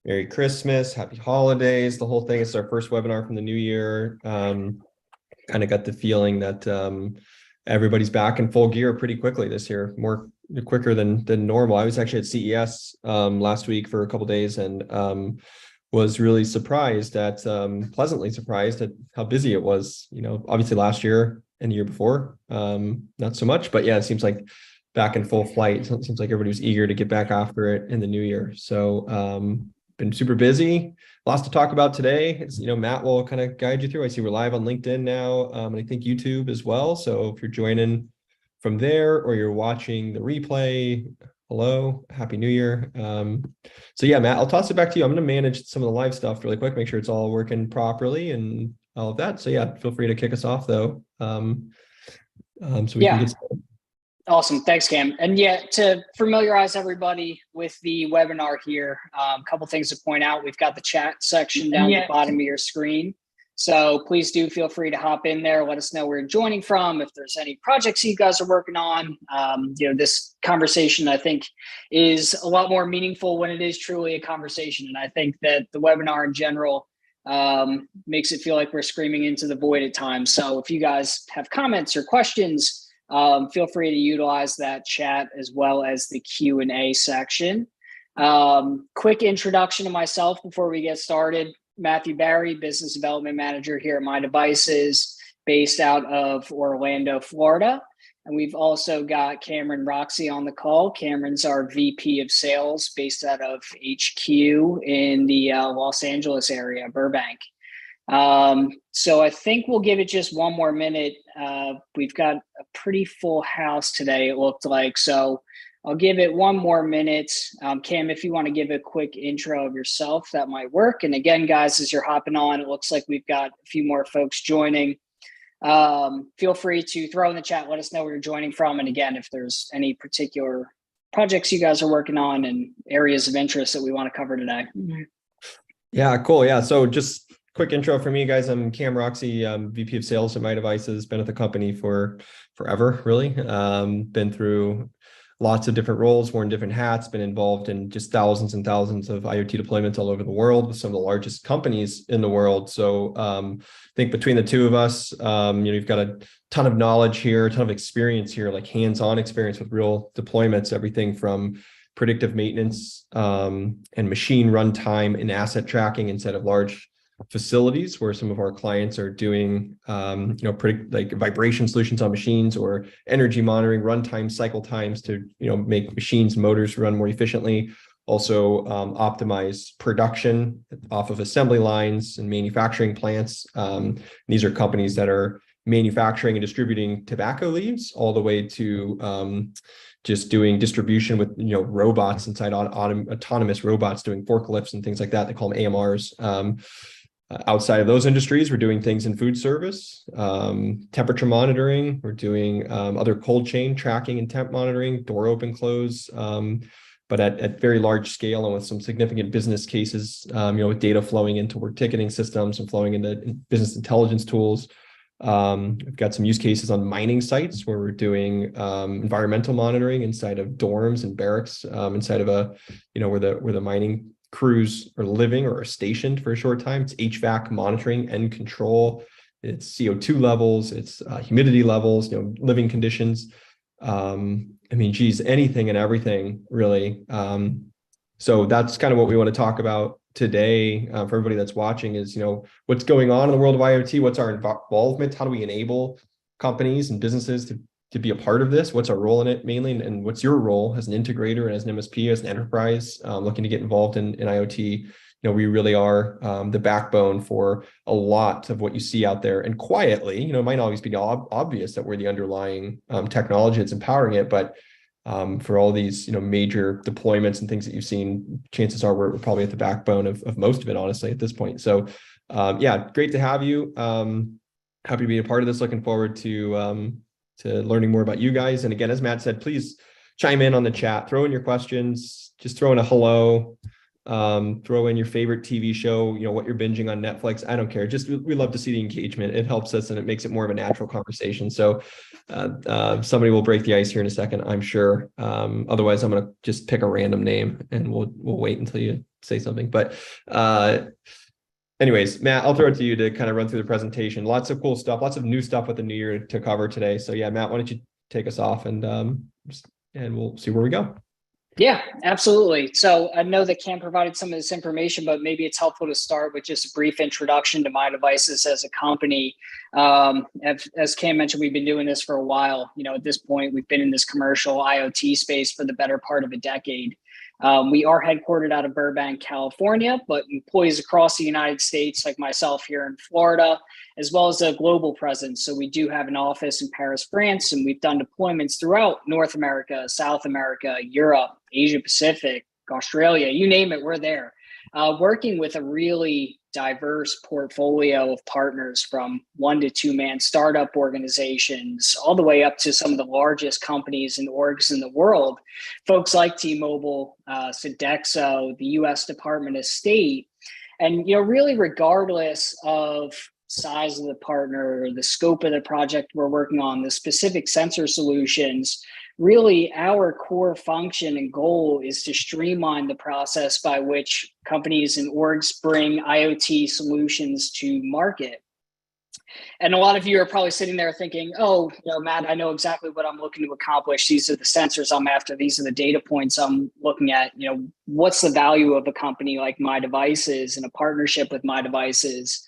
Merry Christmas, Happy Holidays, the whole thing. It's our first webinar from the new year. Kind of got the feeling that everybody's back in full gear pretty quickly this year, more quicker than normal. I was actually at CES last week for a couple days and was really surprised at pleasantly surprised at how busy it was. Obviously last year and the year before, not so much, but yeah, it seems like back in full flight. So it seems like everybody was eager to get back after it in the new year. So been super busy. Lots to talk about today. It's, Matt will kind of guide you through. I see we're live on LinkedIn now, and I think YouTube as well. So if you're joining from there or you're watching the replay, hello, Happy New Year. So yeah, Matt, I'll toss it back to you. I'm going to manage some of the live stuff really quick, make sure it's all working properly and all of that. So yeah, feel free to kick us off though. So we can get started. Awesome. Thanks, Cam. And yeah, to familiarize everybody with the webinar here, a couple things to point out. We've got the chat section down at the bottom of your screen. So please do feel free to hop in there. Let us know where you're joining from. If there's any projects you guys are working on, this conversation, I think, is a lot more meaningful when it is truly a conversation. And I think that the webinar in general makes it feel like we're screaming into the void at times. So if you guys have comments or questions, feel free to utilize that chat as well as the Q&A section. Quick introduction to myself before we get started. Matthew Barry, Business Development Manager here at myDevices, based out of Orlando, Florida. And we've also got Cameron Roxy on the call. Cameron's our VP of Sales based out of HQ in the Los Angeles area, Burbank. So I think we'll give it just one more minute. We've got a pretty full house today, it looked like. So I'll give it one more minute. Cam, if you want to give a quick intro of yourself, that might work. And again, guys, as you're hopping on, it looks like we've got a few more folks joining. Feel free to throw in the chat, let us know where you're joining from. And again, if there's any particular projects you guys are working on and areas of interest that we want to cover today. Yeah, cool. Yeah. So just quick intro for me, guys. I'm Cam Roxy, VP of Sales at myDevices. Been at the company for forever, really. Been through lots of different roles, worn different hats, been involved in just thousands and thousands of IoT deployments all over the world with some of the largest companies in the world. So I think between the two of us, you've got a ton of knowledge here, a ton of experience here, like hands-on experience with real deployments, everything from predictive maintenance and machine runtime and asset tracking inside of large facilities where some of our clients are doing, predict like vibration solutions on machines or energy monitoring, runtime cycle times to, make machines, motors run more efficiently. Also optimize production off of assembly lines and manufacturing plants. These are companies that are manufacturing and distributing tobacco leaves all the way to just doing distribution with, robots inside autonomous robots doing forklifts and things like that. They call them AMRs. Outside of those industries, we're doing things in food service, temperature monitoring. We're doing other cold chain tracking and temp monitoring, door open, close, but at very large scale and with some significant business cases, with data flowing into work ticketing systems and flowing into business intelligence tools. We've got some use cases on mining sites where we're doing environmental monitoring inside of dorms and barracks, inside of where the mining crews are living or are stationed for a short time. It's HVAC monitoring and control. It's CO2 levels. It's humidity levels, living conditions. Anything and everything really. So that's kind of what we want to talk about today for everybody that's watching is, what's going on in the world of IoT? What's our involvement? How do we enable companies and businesses to be a part of this? What's our role in it mainly? And what's your role as an integrator and as an MSP, as an enterprise looking to get involved in IoT? We really are the backbone for a lot of what you see out there. And quietly, it might not always be obvious that we're the underlying technology that's empowering it, but for all these, major deployments and things that you've seen, chances are we're probably at the backbone of most of it, honestly, at this point. So great to have you. Happy to be a part of this. Looking forward to learning more about you guys. And again, as Matt said, please chime in on the chat, throw in your questions, just throw in a hello, throw in your favorite TV show, what you're binging on Netflix. I don't care. Just, we love to see the engagement. It helps us and it makes it more of a natural conversation. So somebody will break the ice here in a second, I'm sure. Otherwise I'm going to just pick a random name and we'll wait until you say something. But anyways, Matt, I'll throw it to you to kind of run through the presentation. Lots of cool stuff, lots of new stuff with the new year to cover today. So yeah, Matt, why don't you take us off and we'll see where we go. Yeah, absolutely. So I know that Cam provided some of this information, but maybe it's helpful to start with just a brief introduction to myDevices as a company. As Cam mentioned, we've been doing this for a while. At this point, we've been in this commercial IoT space for the better part of a decade. We are headquartered out of Burbank, California, but employees across the United States, like myself here in Florida, as well as a global presence. So we do have an office in Paris, France, and we've done deployments throughout North America, South America, Europe, Asia Pacific, Australia, you name it, we're there. Working with a really diverse portfolio of partners from 1 to 2 man startup organizations, all the way up to some of the largest companies and orgs in the world, folks like T-Mobile, Sodexo, the US Department of State. And, really regardless of size of the partner, the scope of the project we're working on, the specific sensor solutions, really our core function and goal is to streamline the process by which companies and orgs bring IoT solutions to market. And a lot of you are probably sitting there thinking, oh, Matt, I know exactly what I'm looking to accomplish. These are the sensors I'm after. These are the data points I'm looking at. What's the value of a company like myDevices and a partnership with myDevices?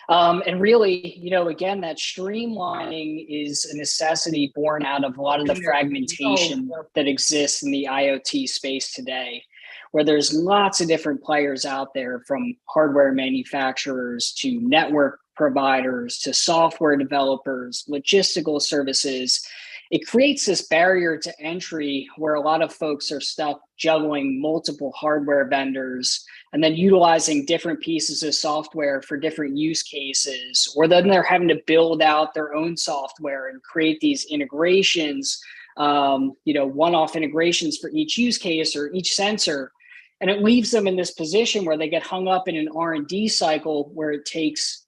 And really, again, that streamlining is a necessity born out of a lot of the fragmentation that exists in the IoT space today, where there's lots of different players out there, from hardware manufacturers to network providers to software developers, logistical services. It creates this barrier to entry where a lot of folks are stuck juggling multiple hardware vendors and then utilizing different pieces of software for different use cases, or then they're having to build out their own software and create these integrations, one-off integrations for each use case or each sensor. And it leaves them in this position where they get hung up in an R&D cycle where it takes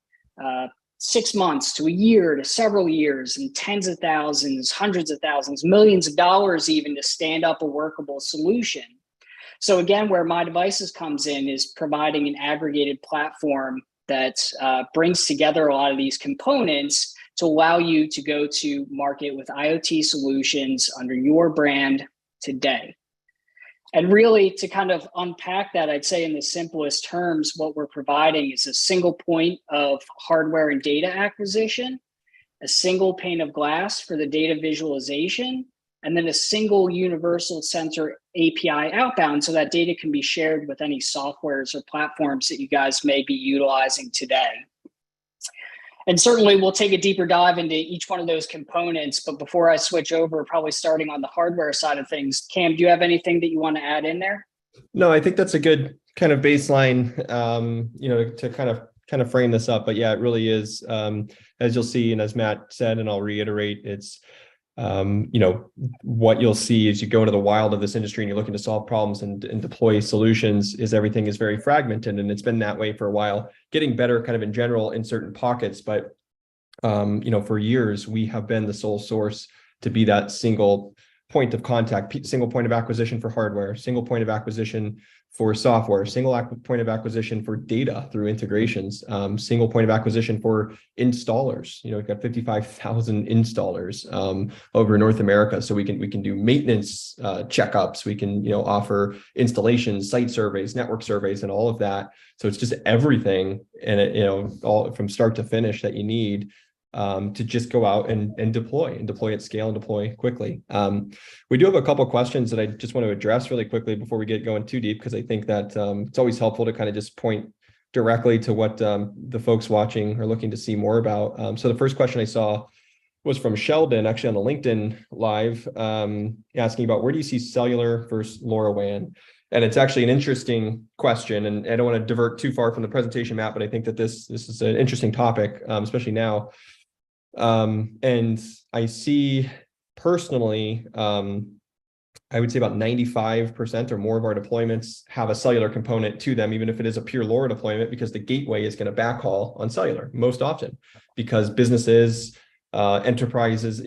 6 months to a year to several years and tens of thousands, hundreds of thousands, millions of dollars even to stand up a workable solution. So again, where myDevices comes in is providing an aggregated platform that brings together a lot of these components to allow you to go to market with IoT solutions under your brand today. And really, to kind of unpack that, I'd say in the simplest terms, what we're providing is a single point of hardware and data acquisition, a single pane of glass for the data visualization, and then a single universal sensor API outbound so that data can be shared with any softwares or platforms that you guys may be utilizing today. And certainly we'll take a deeper dive into each one of those components. But before I switch over, probably starting on the hardware side of things, Cam, do you have anything that you want to add in there? No, I think that's a good kind of baseline, to kind of frame this up. But yeah, it really is, as you'll see, and as Matt said, and I'll reiterate, it's what you'll see as you go into the wild of this industry and you're looking to solve problems and deploy solutions is everything is very fragmented, and it's been that way for a while, getting better kind of in general in certain pockets. But, for years, we have been the sole source to be that single point of contact, single point of acquisition for hardware, single point of acquisition for software, single point of acquisition for data through integrations, single point of acquisition for installers. We've got 55,000 installers over North America, so we can do maintenance checkups. We can offer installations, site surveys, network surveys, and all of that. So it's just everything, and all from start to finish that you need to just go out and deploy at scale and deploy quickly. We do have a couple of questions that I just want to address really quickly before we get going too deep, because I think that it's always helpful to kind of just point directly to what the folks watching are looking to see more about. So the first question I saw was from Sheldon, actually on the LinkedIn Live, asking about where do you see cellular versus LoRaWAN? And it's actually an interesting question, and I don't want to divert too far from the presentation, Matt, but I think that this is an interesting topic, especially now. And I see personally, I would say about 95% or more of our deployments have a cellular component to them, even if it is a pure LoRa deployment, because the gateway is going to backhaul on cellular most often, because businesses, enterprises,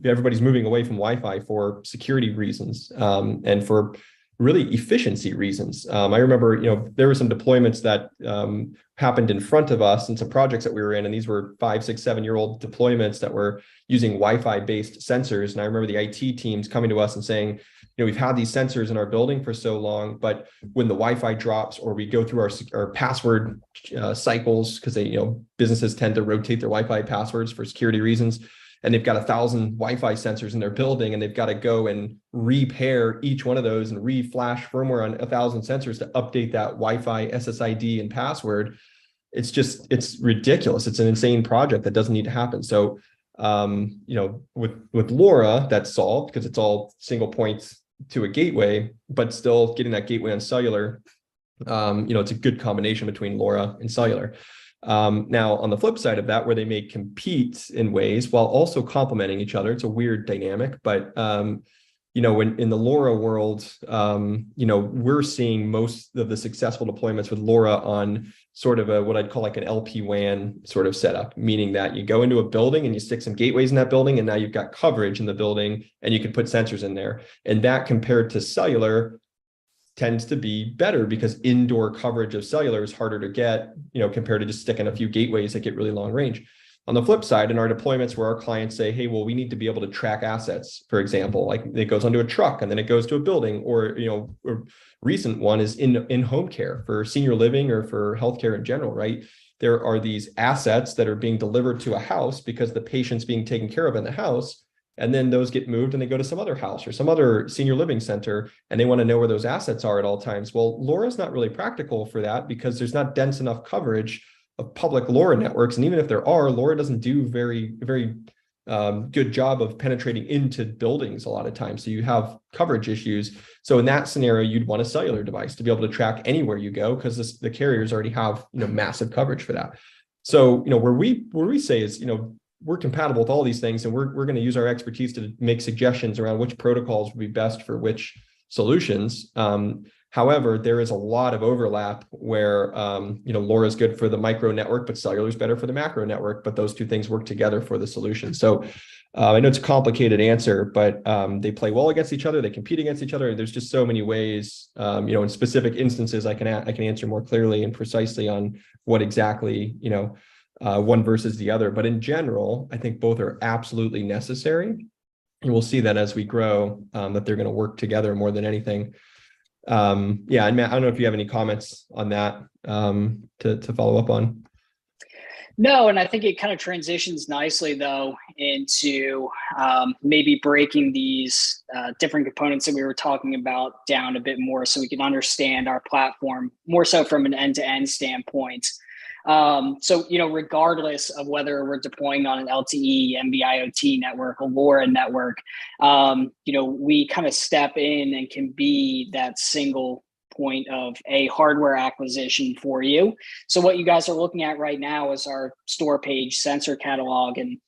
everybody's moving away from Wi-Fi for security reasons, and for really efficiency reasons. I remember, there were some deployments that happened in front of us and some projects that we were in, and these were 5, 6, 7-year-old deployments that were using Wi-Fi based sensors. And I remember the IT teams coming to us and saying, we've had these sensors in our building for so long, but when the Wi-Fi drops or we go through our password cycles, because businesses tend to rotate their Wi-Fi passwords for security reasons, and they've got 1,000 Wi-Fi sensors in their building, and they've got to go and repair each one of those and re-flash firmware on 1,000 sensors to update that Wi-Fi SSID and password. It's ridiculous. It's an insane project that doesn't need to happen. So, with LoRa, that's solved because it's all single points to a gateway, but still getting that gateway on cellular. It's a good combination between LoRa and cellular. Now, on the flip side of that, where they may compete in ways while also complementing each other, it's a weird dynamic. But when in the LoRa world, we're seeing most of the successful deployments with LoRa on sort of what I'd call like an LP-WAN sort of setup, meaning that you go into a building and you stick some gateways in that building, and now you've got coverage in the building, and you can put sensors in there. And that, compared to cellular, tends to be better because indoor coverage of cellular is harder to get, compared to just sticking a few gateways that get really long range. On the flip side, in our deployments where our clients say, hey, well, we need to be able to track assets, for example, like it goes onto a truck and then it goes to a building, or, a recent one is in home care for senior living or for healthcare in general, right? There are these assets that are being delivered to a house because the patient's being taken care of in the house. And then those get moved and they go to some other house or some other senior living center, and they want to know where those assets are at all times. Well, LoRa is not really practical for that because there's not dense enough coverage of public LoRa networks. And even if there are, LoRa doesn't do very, very good job of penetrating into buildings a lot of times. So you have coverage issues. So in that scenario, you'd want a cellular device to be able to track anywhere you go, because the carriers already have massive coverage for that. So where we say is we're compatible with all these things, and we're going to use our expertise to make suggestions around which protocols would be best for which solutions. However, there is a lot of overlap where, LoRa is good for the micro network, but cellular is better for the macro network, but those two things work together for the solution. So I know it's a complicated answer, but they play well against each other. They compete against each other. There's just so many ways, in specific instances, I can answer more clearly and precisely on what exactly, one versus the other. But in general, I think both are absolutely necessary. And we'll see that as we grow, that they're going to work together more than anything. And Matt, I don't know if you have any comments on that to follow up on. No, and I think it kind of transitions nicely, though, into maybe breaking these different components that we were talking about down a bit more so we can understand our platform more so from an end-to-end standpoint. So, regardless of whether we're deploying on an LTE, NB-IoT network, a LoRa network, we kind of step in and can be that single point of a hardware acquisition for you. So what you guys are looking at right now is our store page sensor catalog. And,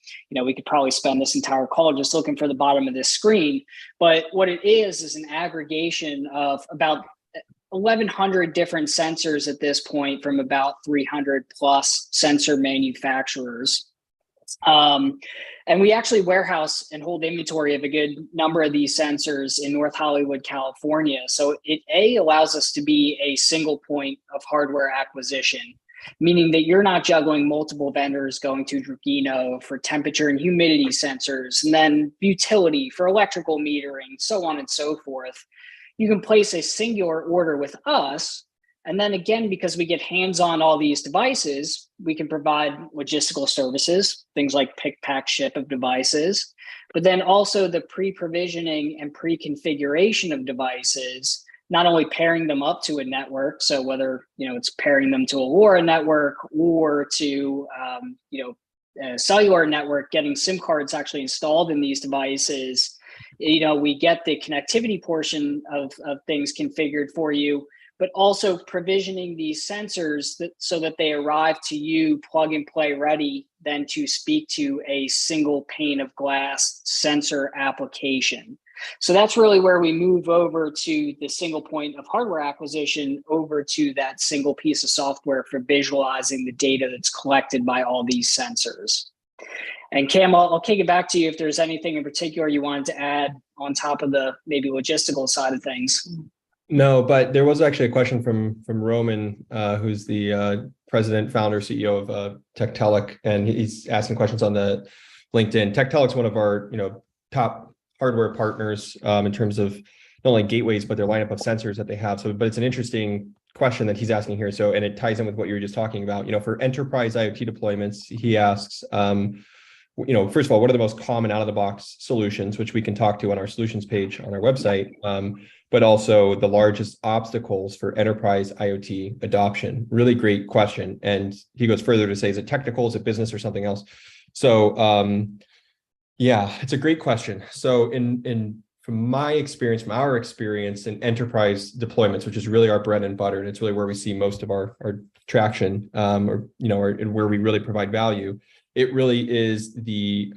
we could probably spend this entire call just looking for the bottom of this screen. But what it is an aggregation of about 1,100 different sensors at this point from about 300 plus sensor manufacturers. And we actually warehouse and hold inventory of a good number of these sensors in North Hollywood, California. So it allows us to be a single point of hardware acquisition, meaning that you're not juggling multiple vendors going to Dragino for temperature and humidity sensors, and then utility for electrical metering, so on and so forth. You can place a singular order with us. And then again, because we get hands on all these devices, we can provide logistical services, things like pick, pack, ship of devices, but then also the pre-provisioning and pre-configuration of devices, not only pairing them up to a network. So whether, it's pairing them to a LoRa network or to, a cellular network, getting SIM cards actually installed in these devices, we get the connectivity portion of things configured for you, but also provisioning these sensors so that they arrive to you plug and play ready, then to speak to a single pane of glass sensor application. So that's really where we move over to the single point of hardware acquisition over to that single piece of software for visualizing the data that's collected by all these sensors. And Cam, I'll kick it back to you if there's anything in particular you wanted to add on top of the maybe logistical side of things. No, but there was actually a question from Roman, who's the president, founder, CEO of Techtelic, and he's asking questions on the LinkedIn. Techtelic's one of our top hardware partners in terms of not only gateways but their lineup of sensors that they have. So, but it's an interesting question that he's asking here. So, and it ties in with what you were just talking about. For enterprise IoT deployments, he asks. First of all, what are the most common out of the box solutions, which we can talk to on our solutions page on our website, but also the largest obstacles for enterprise IoT adoption? Really great question. And he goes further to say, is it technical, is it business, or something else? So yeah, it's a great question. So from my experience, from our experience in enterprise deployments, which is really our bread and butter, and it's really where we see most of our traction, or where we really provide value. It really is the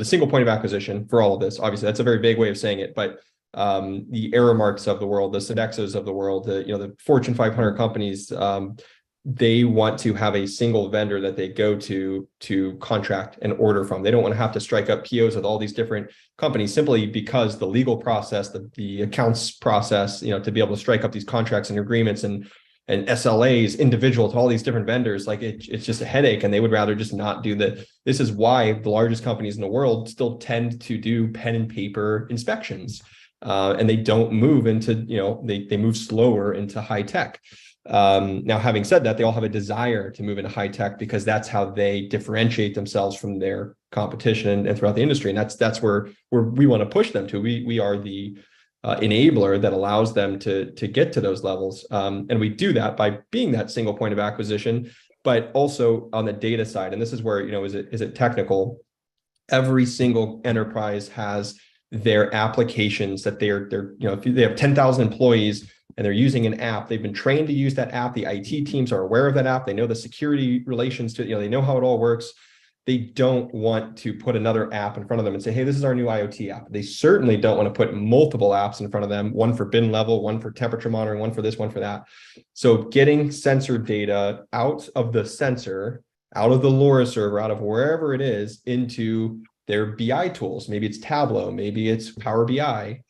single point of acquisition for all of this. Obviously, that's a very vague way of saying it, but the Aramarks of the world, the Sodexos of the world, the Fortune 500 companies, they want to have a single vendor that they go to contract and order from. They don't want to have to strike up POs with all these different companies, simply because the legal process, the accounts process, to be able to strike up these contracts and agreements and SLAs individual to all these different vendors, like it's just a headache, and they would rather just not do that. This is why the largest companies in the world still tend to do pen and paper inspections, and they don't move into, they move slower into high tech. Now, having said that, they all have a desire to move into high tech because that's how they differentiate themselves from their competition and throughout the industry. And that's where we want to push them to. We are the enabler that allows them to get to those levels. And we do that by being that single point of acquisition, but also on the data side. And this is where, is it technical? Every single enterprise has their applications that they're if they have 10,000 employees and they're using an app, they've been trained to use that app. The IT teams are aware of that app. They know the security relations to it. They know how it all works. They don't want to put another app in front of them and say, hey, this is our new IoT app. They certainly don't want to put multiple apps in front of them, one for bin level, one for temperature monitoring, one for this, one for that. So getting sensor data out of the sensor, out of the LoRa server, out of wherever it is, into their BI tools. Maybe it's Tableau, maybe it's Power BI,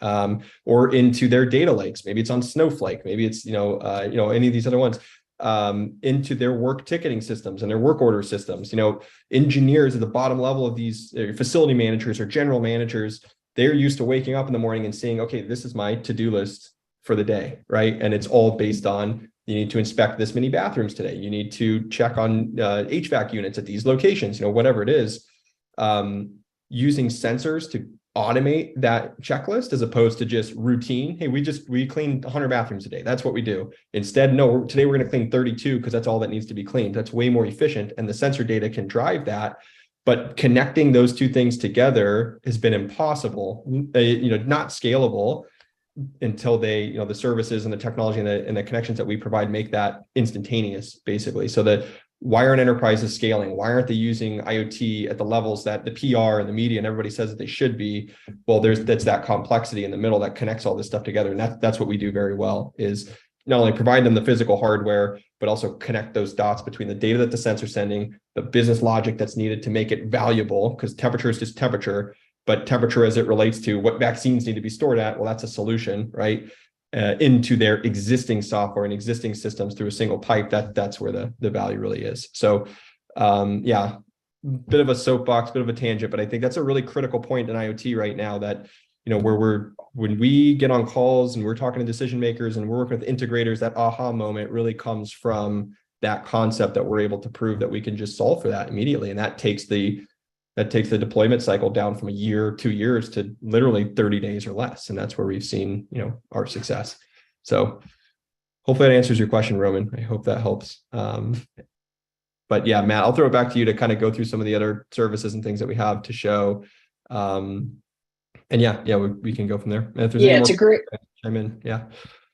or into their data lakes. Maybe it's on Snowflake. Maybe it's any of these other ones, into their work ticketing systems and their work order systems. Engineers at the bottom level of these facility managers or general managers, they're used to waking up in the morning and seeing, okay, this is my to-do list for the day, right? And it's all based on, you need to inspect this many bathrooms today. You need to check on HVAC units at these locations, whatever it is. Using sensors to automate that checklist as opposed to just routine. Hey, we clean 100 bathrooms a day. That's what we do. Instead, no, today we're going to clean 32 because that's all that needs to be cleaned. That's way more efficient, and the sensor data can drive that. But connecting those two things together has been impossible, not scalable until the services and the technology and the connections that we provide make that instantaneous, basically. So that, why aren't enterprises scaling? Why aren't they using IoT at the levels that the PR and the media and everybody says that they should be? Well, that's that complexity in the middle that connects all this stuff together. And that's what we do very well, is not only provide them the physical hardware, but also connect those dots between the data that the sensor's sending, the business logic that's needed to make it valuable, because temperature is just temperature, but temperature as it relates to what vaccines need to be stored at, well, that's a solution, right? Into their existing software and existing systems through a single pipe. That's where the value really is. So yeah, bit of a soapbox, bit of a tangent, but I think that's a really critical point in IoT right now, that when we get on calls and we're talking to decision makers and we're working with integrators, that aha moment really comes from that concept that we're able to prove that we can just solve for that immediately. And that takes the deployment cycle down from a year, 2 years to literally 30 days or less. And that's where we've seen, our success. So hopefully that answers your question, Roman. I hope that helps. But yeah, Matt, I'll throw it back to you to kind of go through some of the other services and things that we have to show. And yeah, we can go from there. And if there's any more, it's a great, chime in.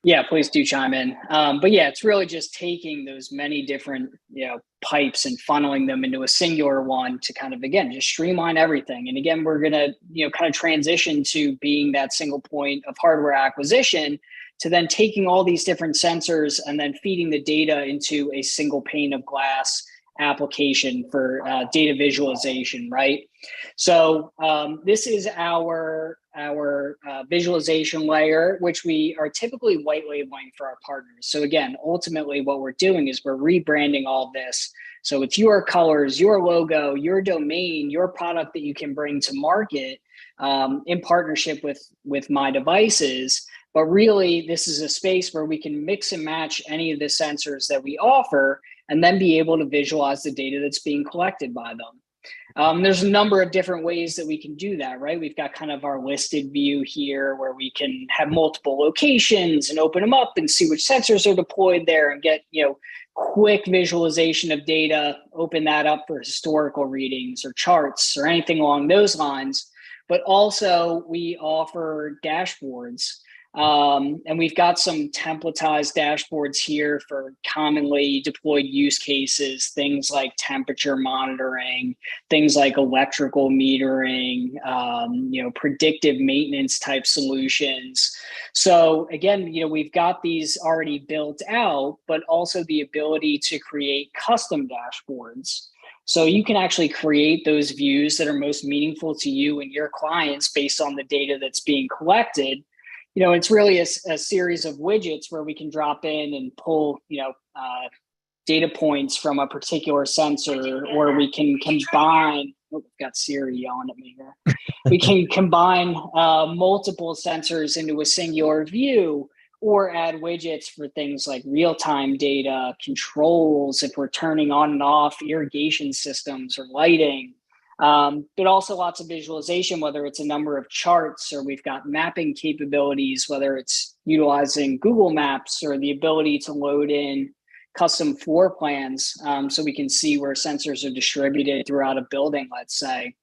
Yeah, please do chime in. But yeah, it's really just taking those many different, pipes and funneling them into a singular one to kind of, again, just streamline everything. And again, we're going to, kind of transition to being that single point of hardware acquisition, to then taking all these different sensors and then feeding the data into a single pane of glass application for data visualization, right? So this is our our visualization layer, which we are typically white labeling for our partners. So again, ultimately what we're doing is we're rebranding all this. So it's your colors, your logo, your domain, your product that you can bring to market in partnership with myDevices. But really, this is a space where we can mix and match any of the sensors that we offer and then be able to visualize the data that's being collected by them. There's a number of different ways that we can do that, right? We've got kind of our listed view here where we can have multiple locations and open them up and see which sensors are deployed there and get, quick visualization of data, open that up for historical readings or charts or anything along those lines. But also we offer dashboards. And we've got some templatized dashboards here for commonly deployed use cases, things like temperature monitoring, things like electrical metering, predictive maintenance type solutions. So again, we've got these already built out, but also the ability to create custom dashboards. So you can actually create those views that are most meaningful to you and your clients based on the data that's being collected. It's really a series of widgets where we can drop in and pull, data points from a particular sensor, or we can combine. Oh, we've got Siri yelling at me here. We can combine multiple sensors into a singular view, or add widgets for things like real-time data, controls, if we're turning on and off irrigation systems or lighting. But also lots of visualization, whether it's a number of charts or we've got mapping capabilities, whether it's utilizing Google Maps or the ability to load in custom floor plans so we can see where sensors are distributed throughout a building, let's say.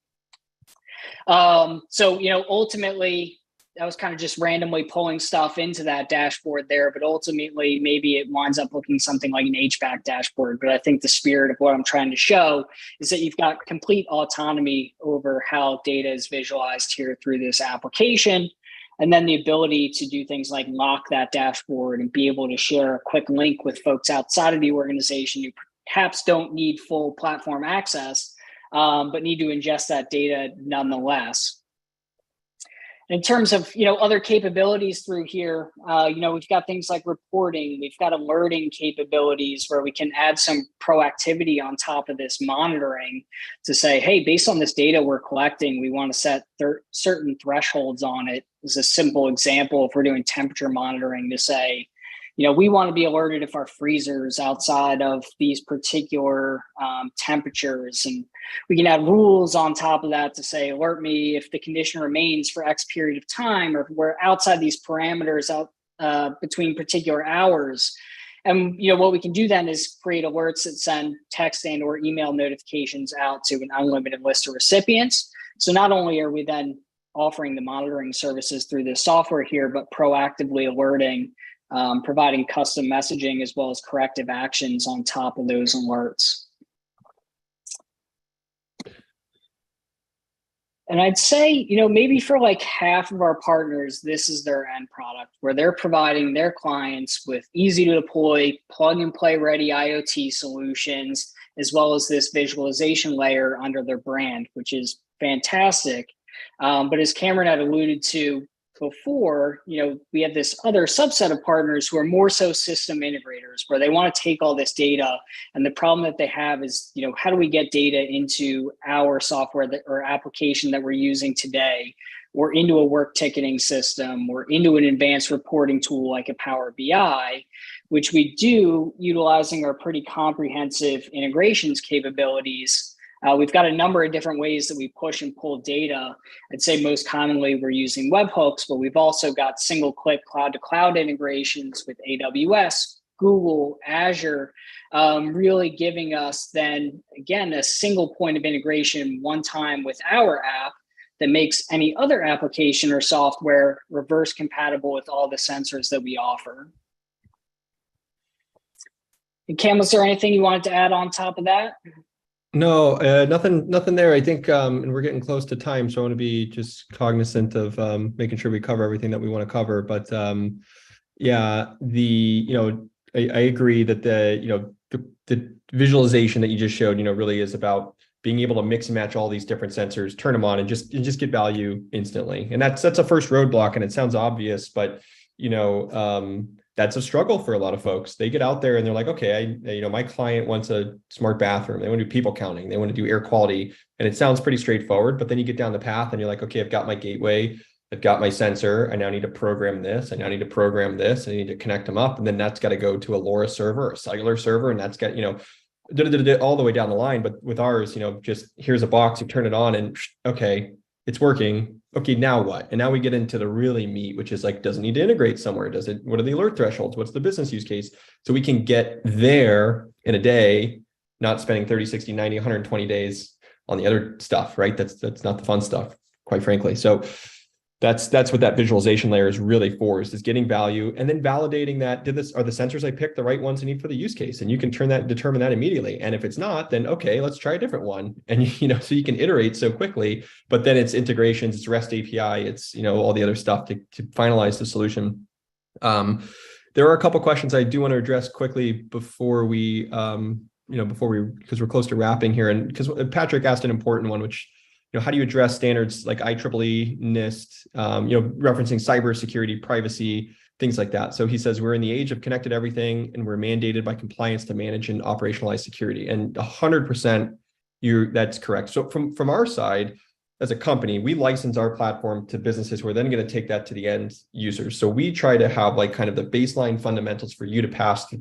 Ultimately, I was kind of just randomly pulling stuff into that dashboard there, but ultimately maybe it winds up looking something like an HVAC dashboard. But I think the spirit of what I'm trying to show is that you've got complete autonomy over how data is visualized here through this application. And then the ability to do things like lock that dashboard and be able to share a quick link with folks outside of the organization who perhaps don't need full platform access, but need to ingest that data nonetheless. In terms of other capabilities through here, we've got things like reporting, we've got alerting capabilities where we can add some proactivity on top of this monitoring to say, hey, based on this data we're collecting, we want to set certain thresholds on it. As a simple example, if we're doing temperature monitoring, to say, we want to be alerted if our freezer's outside of these particular temperatures. And we can add rules on top of that to say, alert me if the condition remains for X period of time, or if we're outside these parameters out between particular hours. And what we can do then is create alerts that send text and or email notifications out to an unlimited list of recipients. So not only are we then offering the monitoring services through this software here, but proactively alerting, providing custom messaging as well as corrective actions on top of those alerts. And I'd say, maybe for like half of our partners, this is their end product where they're providing their clients with easy to deploy, plug and play ready IoT solutions, as well as this visualization layer under their brand, which is fantastic. But as Cameron had alluded to before, we have this other subset of partners who are more so system integrators, where they want to take all this data. And the problem that they have is, how do we get data into our software or application that we're using today, or into a work ticketing system, or into an advanced reporting tool like a Power BI, which we do utilizing our pretty comprehensive integrations capabilities. We've got a number of different ways that we push and pull data. I'd say most commonly we're using webhooks, but we've also got single-click cloud-to-cloud integrations with AWS, Google, Azure, really giving us then, again, a single point of integration one time with our app that makes any other application or software reverse compatible with all the sensors that we offer. And Cam, was there anything you wanted to add on top of that? No, nothing there. I think, and we're getting close to time, so I want to be just cognizant of making sure we cover everything that we want to cover. But yeah, I agree that the visualization that you just showed, really is about being able to mix and match all these different sensors, turn them on, and just get value instantly. And that's a first roadblock, and it sounds obvious, but that's a struggle for a lot of folks. They get out there and they're like, okay, my client wants a smart bathroom. They want to do people counting. They want to do air quality. And it sounds pretty straightforward, but then you get down the path and you're like, okay, I've got my gateway. I've got my sensor. I now need to program this. I now need to program this. I need to connect them up. And then that's got to go to a LoRa server or a cellular server. And that's got, all the way down the line. But with ours, just here's a box, you turn it on and okay, it's working. Okay, now what? And now we get into the really meat, which is like, does it need to integrate somewhere? What are the alert thresholds? What's the business use case? So we can get there in a day, not spending 30, 60, 90, 120 days on the other stuff, right? That's not the fun stuff, quite frankly. So that's what that visualization layer is really for, is getting value and then validating that are the sensors I picked the right ones I need for the use case. And you can determine that immediately. And if it's not, then okay, let's try a different one. And so you can iterate so quickly, but then it's integrations, it's REST API, it's all the other stuff to finalize the solution. There are a couple questions I do want to address quickly before we because we're close to wrapping here. And because Patrick asked an important one, which how do you address standards like IEEE, NIST, referencing cybersecurity, privacy, things like that. So he says, we're in the age of connected everything, and we're mandated by compliance to manage and operationalize security. And 100%, that's correct. So from our side, as a company, we license our platform to businesses who are then going to take that to the end users. So we try to have like kind of the baseline fundamentals for you to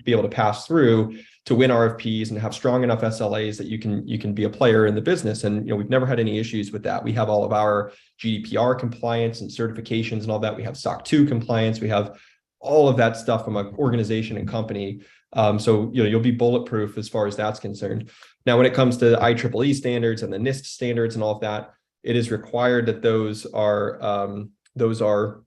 be able to pass through to win RFPs and have strong enough SLAs that you can be a player in the business. And we've never had any issues with that. We have all of our GDPR compliance and certifications and all that. We have SOC 2 compliance. We have all of that stuff from an organization and company. So you'll be bulletproof as far as that's concerned. Now, when it comes to IEEE standards and the NIST standards and all of that, it is required that those are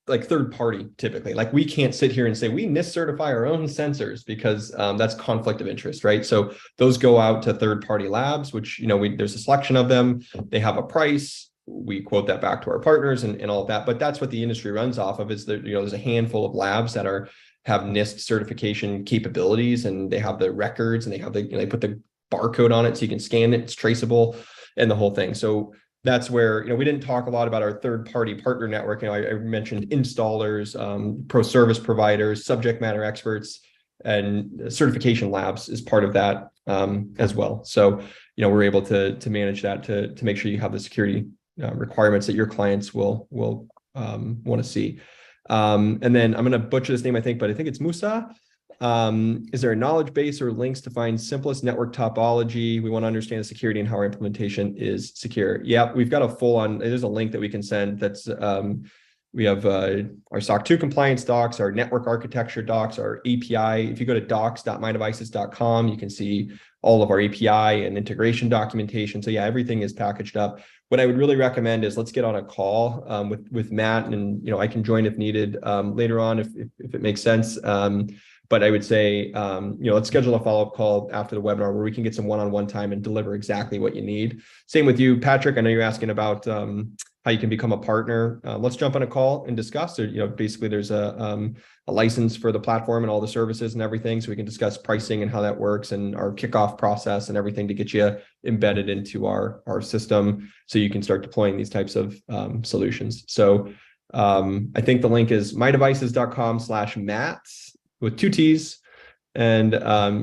like third party typically. Like we can't sit here and say we NIST certify our own sensors because that's conflict of interest, right? So those go out to third party labs, which there's a selection of them. They have a price. We quote that back to our partners and all of that. But that's what the industry runs off of. Is that there's a handful of labs that have NIST certification capabilities, and they have the records, and they have they put the barcode on it so you can scan it. It's traceable and the whole thing. So that's where, we didn't talk a lot about our third-party partner network. I mentioned installers, pro service providers, subject matter experts, and certification labs is part of that as well. So, we're able to manage that to make sure you have the security requirements that your clients will want to see. And then I'm going to butcher this name, I think, but I think it's Musa. Is there a knowledge base or links to find simplest network topology? We want to understand the security and how our implementation is secure. Yeah, we've got a there's a link that we can send. That's we have our SOC 2 compliance docs, our network architecture docs, our API. If you go to docs.mydevices.com, you can see all of our API and integration documentation. So yeah, everything is packaged up. What I would really recommend is let's get on a call with Matt, and I can join if needed later on if it makes sense. But I would say, let's schedule a follow-up call after the webinar where we can get some one-on-one time and deliver exactly what you need. Same with you, Patrick. I know you're asking about how you can become a partner. Let's jump on a call and discuss. Basically, there's a license for the platform and all the services and everything, so we can discuss pricing and how that works and our kickoff process and everything to get you embedded into our system, so you can start deploying these types of solutions. So I think the link is mydevices.com/Matt. with 2 T's, and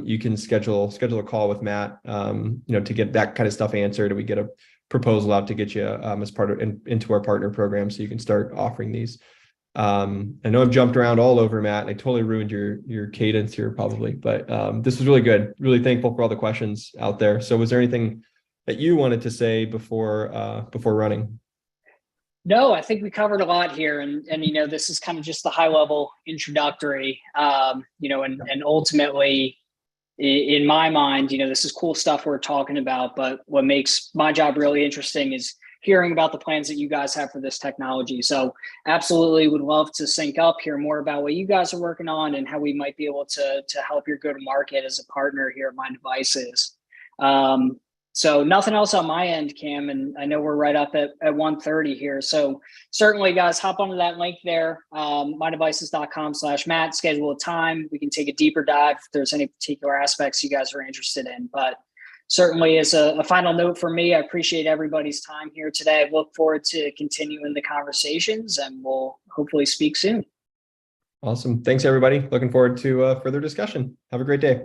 you can schedule a call with Matt, to get that kind of stuff answered, and we get a proposal out to get you as part of into our partner program, so you can start offering these. I know I've jumped around all over, Matt, and I totally ruined your cadence here probably, but this was really good. Really thankful for all the questions out there. So was there anything that you wanted to say before running? No, I think we covered a lot here, and this is kind of just the high level introductory, and ultimately, in my mind, this is cool stuff we're talking about. But what makes my job really interesting is hearing about the plans that you guys have for this technology. So, absolutely, would love to sync up, hear more about what you guys are working on, and how we might be able to help your go to market as a partner here at myDevices. So nothing else on my end, Cam, and I know we're right up at 1:30 here. So certainly, guys, hop onto that link there, mydevices.com/Matt, schedule a time. We can take a deeper dive if there's any particular aspects you guys are interested in. But certainly as a final note for me, I appreciate everybody's time here today. I look forward to continuing the conversations, and we'll hopefully speak soon. Awesome. Thanks, everybody. Looking forward to further discussion. Have a great day.